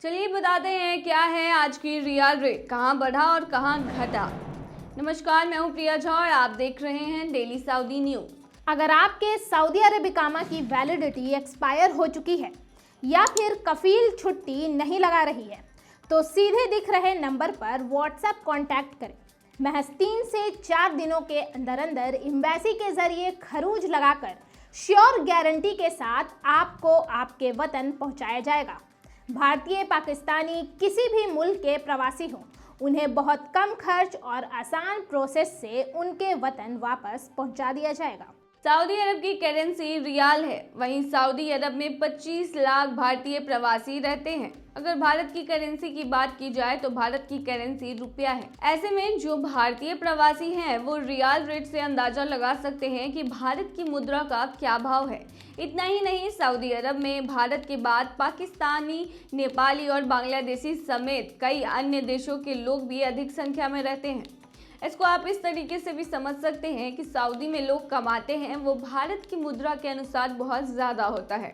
चलिए बताते हैं क्या है आज की रियल रेट, कहां बढ़ा और कहां घटा। नमस्कार, मैं हूं प्रिया झा और आप देख रहे हैं डेली सऊदी न्यूज। अगर आपके सऊदी अरब इकामा की वैलिडिटी एक्सपायर हो चुकी है या फिर कफील छुट्टी नहीं लगा रही है तो सीधे दिख रहे नंबर पर व्हाट्सएप कांटेक्ट करें। महज 3 से 4 दिनों के अंदर अंदर एम्बेसी के जरिए खरूज लगाकर श्योर गारंटी के साथ आपको आपके वतन पहुंचाया जाएगा। भारतीय, पाकिस्तानी, किसी भी मुल्क के प्रवासी हों, उन्हें बहुत कम खर्च और आसान प्रोसेस से उनके वतन वापस पहुंचा दिया जाएगा। सऊदी अरब की करेंसी रियाल है। वहीं सऊदी अरब में 25 लाख भारतीय प्रवासी रहते हैं। अगर भारत की करेंसी की बात की जाए तो भारत की करेंसी रुपया है। ऐसे में जो भारतीय प्रवासी हैं वो रियाल रेट से अंदाजा लगा सकते हैं कि भारत की मुद्रा का क्या भाव है। इतना ही नहीं, सऊदी अरब में भारत के बाद पाकिस्तानी, नेपाली और बांग्लादेशी समेत कई अन्य देशों के लोग भी अधिक संख्या में रहते हैं। इसको आप इस तरीके से भी समझ सकते हैं कि सऊदी में लोग कमाते हैं वो भारत की मुद्रा के अनुसार बहुत ज़्यादा होता है।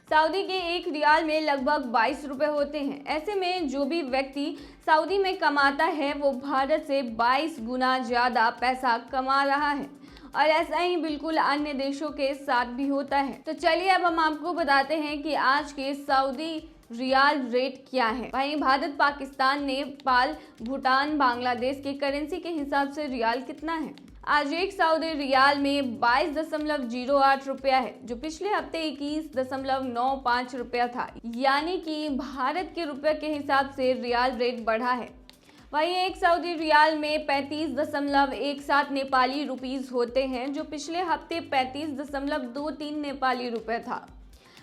सऊदी के एक रियाल में लगभग 22 रुपये होते हैं। ऐसे में जो भी व्यक्ति सऊदी में कमाता है वो भारत से 22 गुना ज़्यादा पैसा कमा रहा है और ऐसा ही बिल्कुल अन्य देशों के साथ भी होता है। तो चलिए अब हम आपको बताते हैं कि आज के सऊदी रियाल रेट क्या है। वहीं भारत, पाकिस्तान, नेपाल, भूटान, बांग्लादेश के करेंसी के हिसाब से रियाल कितना है। आज एक सऊदी रियाल में 22.08 रुपया है, जो पिछले हफ्ते 21.95 रुपया था। यानी कि भारत के रुपये के हिसाब से रियाल रेट बढ़ा है। वहीं एक सऊदी रियाल में 35.17 नेपाली रुपीस होते हैं, जो पिछले हफ्ते 35.23 नेपाली रुपये था।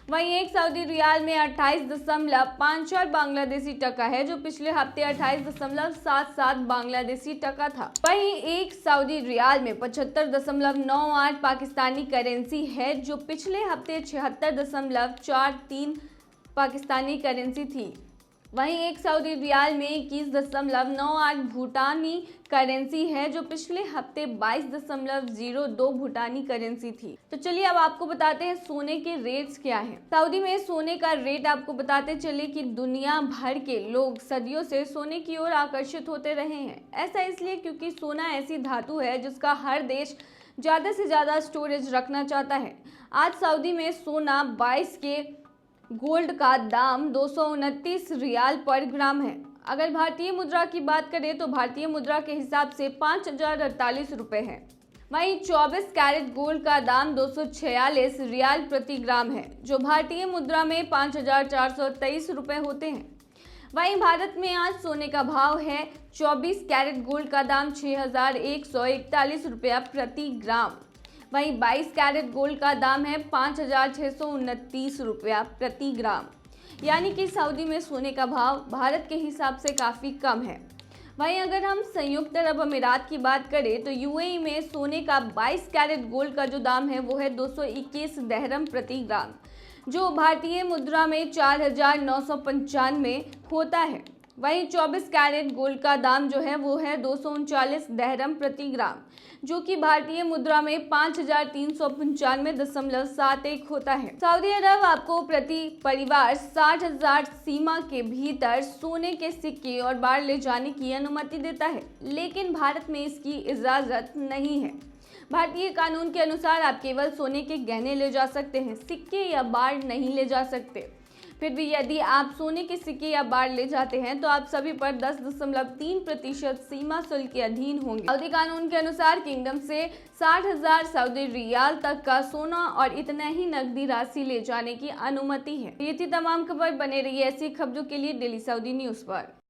वहीं एक सऊदी रियाल में 28.54 बांग्लादेशी टका है, जो पिछले हफ्ते 28.77 बांग्लादेशी टका था। वहीं एक सऊदी रियाल में 75.98 पाकिस्तानी करेंसी है, जो पिछले हफ्ते 76.43 पाकिस्तानी करेंसी थी। वहीं एक सऊदी रियाल में 21.98 भूटानी करेंसी है, जो पिछले हफ्ते 22.02 भूटानी करेंसी थी। तो चलिए अब आपको बताते हैं सोने के रेट्स क्या हैं। सऊदी में सोने का रेट आपको बताते चले कि दुनिया भर के लोग सदियों से सोने की ओर आकर्षित होते रहे हैं। ऐसा इसलिए क्योंकि सोना ऐसी धातु है जिसका हर देश ज़्यादा से ज़्यादा स्टोरेज रखना चाहता है। आज सऊदी में सोना 22 के गोल्ड का दाम 229 रियाल पर ग्राम है। अगर भारतीय मुद्रा की बात करें तो भारतीय मुद्रा के हिसाब से 5048 रुपये है। वहीं 24 कैरेट गोल्ड का दाम 246 रियाल प्रति ग्राम है, जो भारतीय मुद्रा में 5423 रुपये होते हैं। वहीं भारत में आज सोने का भाव है 24 कैरेट गोल्ड का दाम 6141 रुपया प्रति ग्राम। वहीं 22 कैरेट गोल्ड का दाम है 5629 रुपया प्रति ग्राम। यानी कि सऊदी में सोने का भाव भारत के हिसाब से काफ़ी कम है। वहीं अगर हम संयुक्त अरब अमीरात की बात करें तो यूएई में सोने का 22 कैरेट गोल्ड का जो दाम है वो है 221 दहरम प्रति ग्राम, जो भारतीय मुद्रा में 4995 होता है। वहीं 24 कैरेट गोल्ड का दाम जो है वो है 239 दहरम प्रति ग्राम, जो कि भारतीय मुद्रा में 5395.71 होता है। सऊदी अरब आपको प्रति परिवार 60,000 सीमा के भीतर सोने के सिक्के और बार ले जाने की अनुमति देता है, लेकिन भारत में इसकी इजाज़त नहीं है। भारतीय कानून के अनुसार आप केवल सोने के गहने ले जा सकते हैं, सिक्के या बार नहीं ले जा सकते। फिर भी यदि आप सोने के सिक्के या बार ले जाते हैं तो आप सभी पर 10.3% सीमा शुल्क के अधीन होंगे। सऊदी कानून के अनुसार किंगडम से 60,000 सऊदी रियाल तक का सोना और इतना ही नकदी राशि ले जाने की अनुमति है। ये थी तमाम खबर। बने रहिए ऐसी खबरों के लिए डेली सऊदी न्यूज़ पर।